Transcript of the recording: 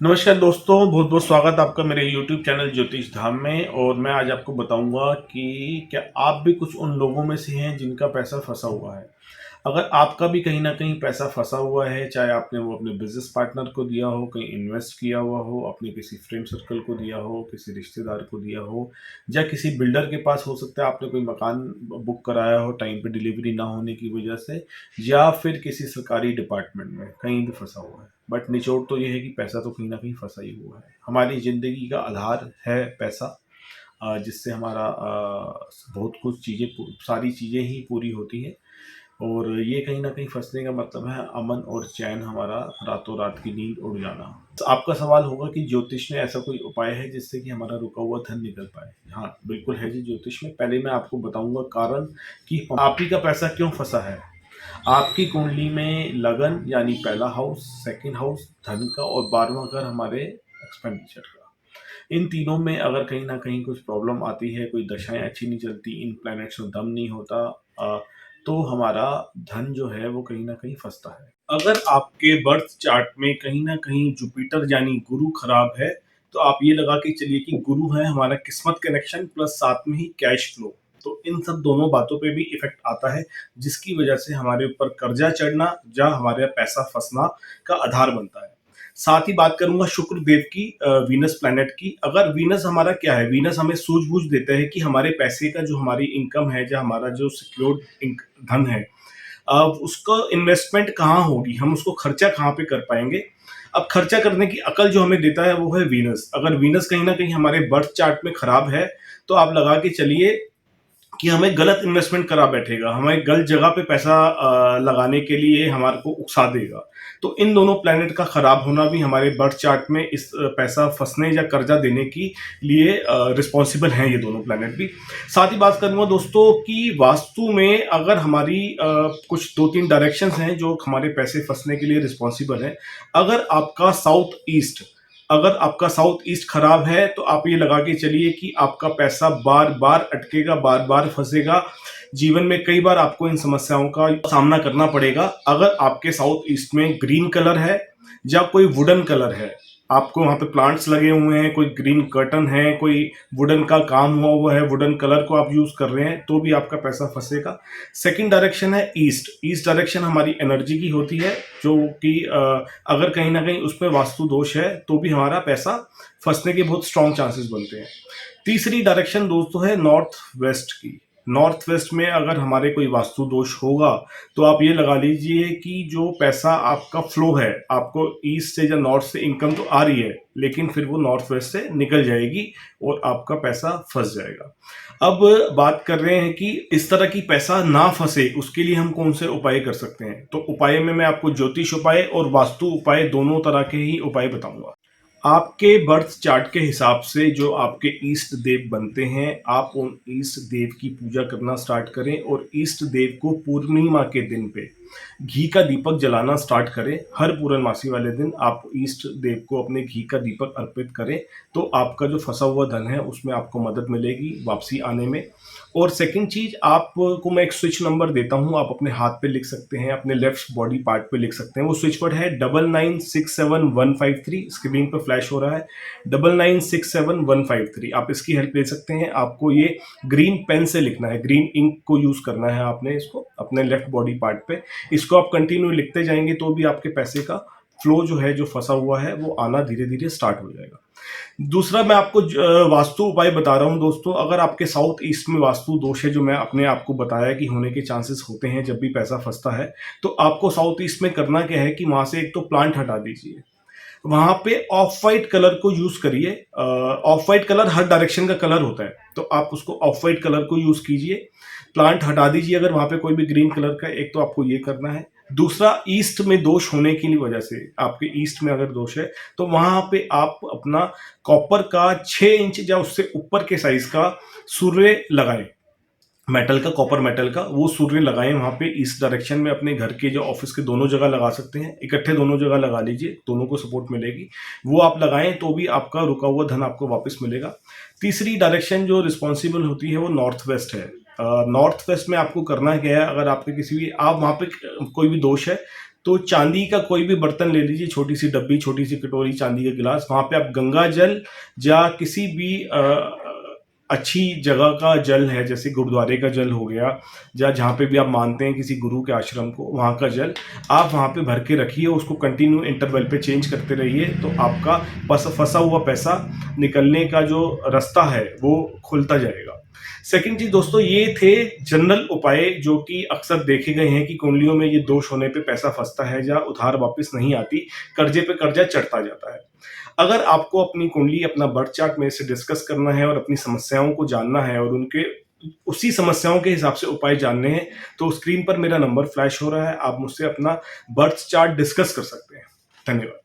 नमस्कार दोस्तों, बहुत बहुत स्वागत आपका मेरे YouTube चैनल ज्योतिष धाम में। और मैं आज आपको बताऊंगा कि क्या आप भी कुछ उन लोगों में से हैं जिनका पैसा फंसा हुआ है। अगर आपका भी कहीं ना कहीं पैसा फंसा हुआ है, चाहे आपने वो अपने बिजनेस पार्टनर को दिया हो, कहीं इन्वेस्ट किया हुआ हो, अपने किसी फ्रेंड सर्कल को दिया हो, किसी रिश्तेदार को दिया हो, या किसी बिल्डर के पास हो सकता है आपने कोई मकान बुक कराया हो टाइम पे डिलीवरी ना होने की वजह से, या फिर किसी सरकारी डिपार्टमेंट में कहीं भी फंसा हुआ है। बट निचोड़ तो ये है कि पैसा तो कहीं ना कहीं फंसा ही हुआ है। हमारी ज़िंदगी का आधार है पैसा, जिससे हमारा बहुत कुछ चीज़ें, सारी चीज़ें ही पूरी होती हैं। और ये कहीं न कहीं फँसने का मतलब है अमन और चैन, हमारा रातों रात की नींद उड़ जाना। तो आपका सवाल होगा कि ज्योतिष में ऐसा कोई उपाय है जिससे कि हमारा रुका हुआ धन निकल पाए? हाँ, बिल्कुल है जी ज्योतिष में। पहले मैं आपको बताऊँगा कारण कि आप ही का पैसा क्यों फँसा है। आपकी कुंडली में लगन यानी पहला हाउस, सेकंड हाउस धन का, और 12वां घर हमारे एक्सपेंडिचर का। इन तीनों में अगर कहीं न कहीं कुछ प्रॉब्लम आती है, कोई दशाएँ अच्छी नहीं चलती, इन प्लैनेट्स में दम नहीं होता, तो हमारा धन जो है वो कहीं न कहीं फँसता है। अगर आपके बर्थ चार्ट में कहीं न कहीं जुपिटर यानी गुरु खराब है, तो आप ये लगा के चलिए कि गुरु है हमारा किस्मत कनेक्शन प्लस साथ में ही कैश फ्लो। तो इन सब दोनों बातों पे भी इफ़ेक्ट आता है, जिसकी वजह से हमारे ऊपर कर्जा चढ़ना या हमारे पैसा फँसना का आधार बनता है। साथ ही बात करूँगा शुक्र देव की, वीनस प्लैनेट की। अगर वीनस हमारा क्या है, वीनस हमें सूझबूझ देता है कि हमारे पैसे का जो हमारी इनकम है, या हमारा जो सिक्योर्ड धन है, उसका इन्वेस्टमेंट कहाँ होगी, हम उसको खर्चा कहाँ पे कर पाएंगे। अब खर्चा करने की अकल जो हमें देता है वो है वीनस। अगर वीनस कहीं ना कहीं हमारे बर्थ चार्ट में खराब है, तो आप लगा के चलिए कि हमें गलत इन्वेस्टमेंट करा बैठेगा, हमें गलत जगह पे पैसा लगाने के लिए हमारे को उकसा देगा। तो इन दोनों प्लैनेट का खराब होना भी हमारे बर्थ चार्ट में इस पैसा फंसने या कर्जा देने की लिए रिस्पॉन्सिबल हैं, ये दोनों प्लैनेट भी। साथ ही बात करूंगा दोस्तों कि वास्तु में अगर हमारी कुछ दो तीन डायरेक्शंस हैं जो हमारे पैसे फंसने के लिए रिस्पॉन्सिबल हैं। अगर आपका साउथ ईस्ट अगर आपका साउथ ईस्ट खराब है, तो आप ये लगा के चलिए कि आपका पैसा बार बार अटकेगा, बार बार फंसेगा। जीवन में कई बार आपको इन समस्याओं का सामना करना पड़ेगा। अगर आपके साउथ ईस्ट में ग्रीन कलर है या कोई वुडन कलर है, आपको वहां पे प्लांट्स लगे हुए हैं, कोई ग्रीन कर्टन है, कोई वुडन का काम हुआ हुआ है, वुडन कलर को आप यूज कर रहे हैं, तो भी आपका पैसा फंसेगा। सेकंड डायरेक्शन है ईस्ट। ईस्ट डायरेक्शन हमारी एनर्जी की होती है, जो कि अगर कहीं ना कहीं उसमें वास्तु दोष है, तो भी हमारा पैसा फंसने के बहुत स्ट्रॉन्ग चांसेस बनते हैं। तीसरी डायरेक्शन दोस्तों है नॉर्थ वेस्ट की। नॉर्थ वेस्ट में अगर हमारे कोई वास्तु दोष होगा, तो आप ये लगा लीजिए कि जो पैसा आपका फ्लो है, आपको ईस्ट से या नॉर्थ से इनकम तो आ रही है, लेकिन फिर वो नॉर्थ वेस्ट से निकल जाएगी और आपका पैसा फंस जाएगा। अब बात कर रहे हैं कि इस तरह की पैसा ना फंसे, उसके लिए हम कौन से उपाय कर सकते हैं। तो उपाय में मैं आपको ज्योतिष उपाय और वास्तु उपाय दोनों तरह के ही उपाय बताऊंगा। आपके बर्थ चार्ट के हिसाब से जो आपके इष्ट देव बनते हैं, आप उन इष्ट देव की पूजा करना स्टार्ट करें, और इष्ट देव को पूर्णिमा के दिन पे घी का दीपक जलाना स्टार्ट करें। हर पूर्णमासी वाले दिन आप इष्ट देव को अपने घी का दीपक अर्पित करें, तो आपका जो फंसा हुआ धन है उसमें आपको मदद मिलेगी वापसी आने में। और सेकंड चीज, आपको मैं एक स्विच नंबर देता हूं, आप अपने हाथ पे लिख सकते हैं, अपने लेफ्ट बॉडी पार्ट पे लिख सकते हैं। वो स्विच वर्ड है 9967 153, स्क्रीन पर फ्लैश हो रहा है 9967 153। आप इसकी हेल्प ले सकते हैं। आपको ये ग्रीन पेन से लिखना है, ग्रीन इंक को यूज करना है आपने इसको अपने लेफ्ट बॉडी पार्ट पे। इसको आप कंटिन्यू लिखते जाएंगे तो भी आपके पैसे का फ्लो जो है, जो फंसा हुआ है, वो आना धीरे धीरे स्टार्ट हो जाएगा। दूसरा मैं आपको वास्तु उपाय बता रहा हूं दोस्तों। अगर आपके साउथ ईस्ट में वास्तु दोष है, जो मैं अपने आपको बताया कि होने के चांसेस होते हैं जब भी पैसा फंसता है, तो आपको साउथ ईस्ट में करना क्या है कि वहां से एक तो प्लांट हटा दीजिए, वहां पे ऑफ वाइट कलर को यूज करिए। Of white colour her direction का कलर होता है, तो आप उसको ऑफ वाइट कलर को यूज कीजिए। प्लांट हटा दीजिए अगर वहां पे कोई भी ग्रीन कलर का, एक तो आपको ये करना है। दूसरा, ईस्ट में दोष होने की वजह से, आपके ईस्ट में अगर दोष है, तो वहां पे आप अपना कॉपर का 6 इंच या उससे ऊपर के साइज का सूर्य लगाएं। मेटल का, कॉपर मेटल का वो सूर्य लगाएं वहां पे ईस्ट डायरेक्शन में, अपने घर के जो ऑफिस के दोनों जगह लगा सकते हैं, इकट्ठे दोनों जगह लगा लीजिए, दोनों को सपोर्ट मिलेगी। वो आप लगाएं तो भी आपका रुका हुआ धन आपको वापस मिलेगा। तीसरी डायरेक्शन जो रिस्पॉन्सिबल होती है वो नॉर्थ वेस्ट है। नॉर्थ वेस्ट में आपको करना क्या है, अगर आपके किसी भी, आप वहां पे कोई भी दोष है, तो चांदी का कोई भी बर्तन ले लीजिए, छोटी सी डब्बी, छोटी सी कटोरी, चांदी का गिलास, वहां पे आप गंगा जल या किसी भी अच्छी जगह का जल है, जैसे गुरुद्वारे का जल हो गया, या जहाँ पे भी आप मानते हैं किसी गुरु के आश्रम को, वहाँ का जल आप वहाँ पे भर के रखिए, उसको कंटिन्यू इंटरवल पे चेंज करते रहिए, तो आपका फंसा हुआ पैसा निकलने का जो रास्ता है वो खुलता जाएगा। सेकंड चीज दोस्तों, ये थे जनरल उपाय जो कि अक्सर देखे गए हैं कि कुंडलियों में ये दोष होने पे पैसा फंसता है या उधार वापस नहीं आती, कर्जे पे कर्जा चढ़ता जाता है। अगर आपको अपनी कुंडली, अपना बर्थ चार्ट मेरे से डिस्कस करना है और अपनी समस्याओं को जानना है और उनके उसी समस्याओं के हिसाब से उपाय जानने हैं, तो स्क्रीन पर मेरा नंबर फ्लैश हो रहा है, आप मुझसे अपना बर्थ चार्ट डिस्कस कर सकते हैं। धन्यवाद।